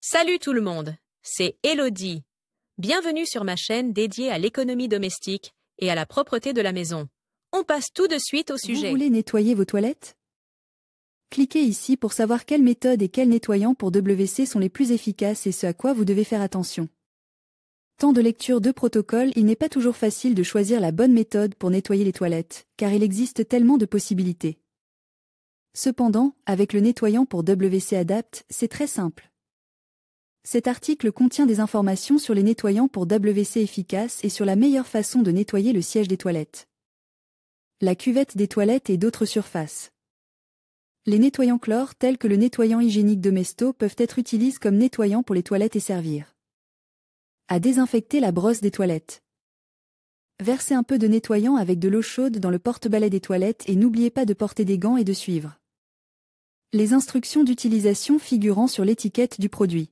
Salut tout le monde, c'est Elodie. Bienvenue sur ma chaîne dédiée à l'économie domestique et à la propreté de la maison. On passe tout de suite au sujet. Vous voulez nettoyer vos toilettes? Cliquez ici pour savoir quelles méthodes et quels nettoyants pour WC sont les plus efficaces et ce à quoi vous devez faire attention. Temps de lecture de protocole, il n'est pas toujours facile de choisir la bonne méthode pour nettoyer les toilettes, car il existe tellement de possibilités. Cependant, avec le nettoyant pour WC Adapt, c'est très simple. Cet article contient des informations sur les nettoyants pour WC efficaces et sur la meilleure façon de nettoyer le siège des toilettes, la cuvette des toilettes et d'autres surfaces. Les nettoyants chlore tels que le nettoyant hygiénique Domesto peuvent être utilisés comme nettoyant pour les toilettes et servir à désinfecter la brosse des toilettes. Versez un peu de nettoyant avec de l'eau chaude dans le porte-balai des toilettes et n'oubliez pas de porter des gants et de suivre les instructions d'utilisation figurant sur l'étiquette du produit.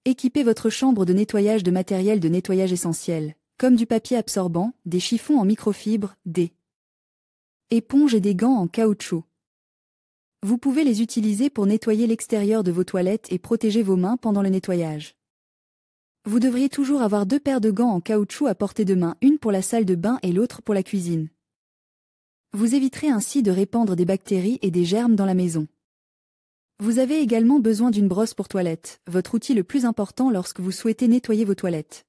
Équipez votre chambre de nettoyage de matériel de nettoyage essentiel, comme du papier absorbant, des chiffons en microfibre, des éponges et des gants en caoutchouc. Vous pouvez les utiliser pour nettoyer l'extérieur de vos toilettes et protéger vos mains pendant le nettoyage. Vous devriez toujours avoir 2 paires de gants en caoutchouc à portée de main, une pour la salle de bain et l'autre pour la cuisine. Vous éviterez ainsi de répandre des bactéries et des germes dans la maison. Vous avez également besoin d'une brosse pour toilette, votre outil le plus important lorsque vous souhaitez nettoyer vos toilettes.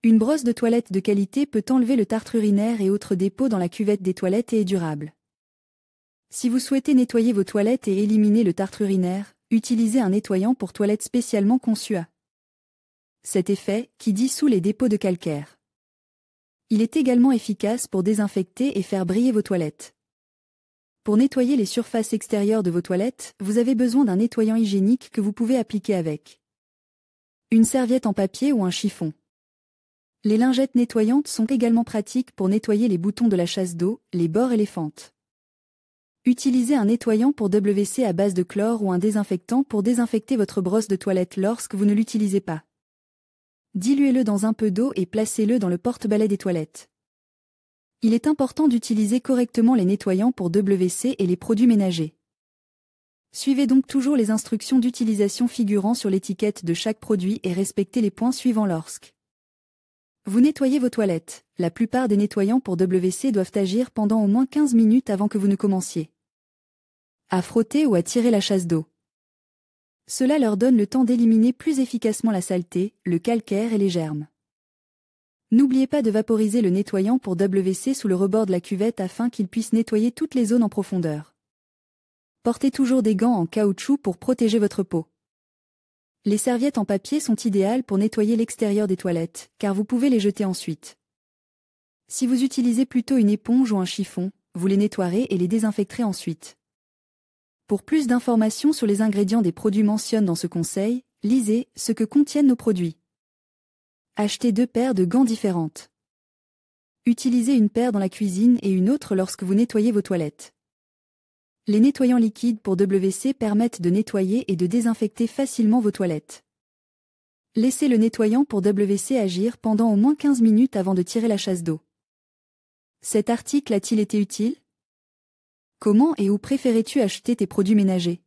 Une brosse de toilette de qualité peut enlever le tartre urinaire et autres dépôts dans la cuvette des toilettes et est durable. Si vous souhaitez nettoyer vos toilettes et éliminer le tartre urinaire, utilisez un nettoyant pour toilette spécialement conçu à cet effet, qui dissout les dépôts de calcaire. Il est également efficace pour désinfecter et faire briller vos toilettes. Pour nettoyer les surfaces extérieures de vos toilettes, vous avez besoin d'un nettoyant hygiénique que vous pouvez appliquer avec une serviette en papier ou un chiffon. Les lingettes nettoyantes sont également pratiques pour nettoyer les boutons de la chasse d'eau, les bords et les fentes. Utilisez un nettoyant pour WC à base de chlore ou un désinfectant pour désinfecter votre brosse de toilette lorsque vous ne l'utilisez pas. Diluez-le dans un peu d'eau et placez-le dans le porte-balai des toilettes. Il est important d'utiliser correctement les nettoyants pour WC et les produits ménagers. Suivez donc toujours les instructions d'utilisation figurant sur l'étiquette de chaque produit et respectez les points suivants lorsque vous nettoyez vos toilettes. La plupart des nettoyants pour WC doivent agir pendant au moins 15 minutes avant que vous ne commenciez à frotter ou à tirer la chasse d'eau. Cela leur donne le temps d'éliminer plus efficacement la saleté, le calcaire et les germes. N'oubliez pas de vaporiser le nettoyant pour WC sous le rebord de la cuvette afin qu'il puisse nettoyer toutes les zones en profondeur. Portez toujours des gants en caoutchouc pour protéger votre peau. Les serviettes en papier sont idéales pour nettoyer l'extérieur des toilettes, car vous pouvez les jeter ensuite. Si vous utilisez plutôt une éponge ou un chiffon, vous les nettoierez et les désinfecterez ensuite. Pour plus d'informations sur les ingrédients des produits mentionnés dans ce conseil, lisez ce que contiennent nos produits. Achetez 2 paires de gants différentes. Utilisez une paire dans la cuisine et une autre lorsque vous nettoyez vos toilettes. Les nettoyants liquides pour WC permettent de nettoyer et de désinfecter facilement vos toilettes. Laissez le nettoyant pour WC agir pendant au moins 15 minutes avant de tirer la chasse d'eau. Cet article a-t-il été utile? Comment et où préférais-tu acheter tes produits ménagers?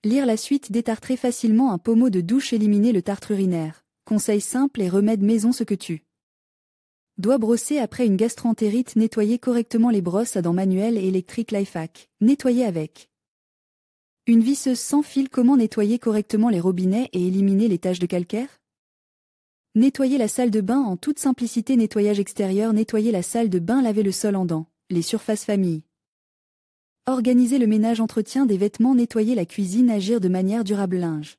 Lire la suite détartrer facilement un pommeau de douche, éliminer le tartre urinaire. Conseils simples et remèdes maison. Ce que tu dois brosser après une gastroentérite. Nettoyer correctement les brosses à dents manuelles et électriques. Lifehack. Nettoyer avec une visseuse sans fil. Comment nettoyer correctement les robinets et éliminer les taches de calcaire? Nettoyer la salle de bain en toute simplicité. Nettoyage extérieur. Nettoyer la salle de bain. Laver le sol en dents. Les surfaces famille. Organiser le ménage. Entretien des vêtements. Nettoyer la cuisine. Agir de manière durable. Linge.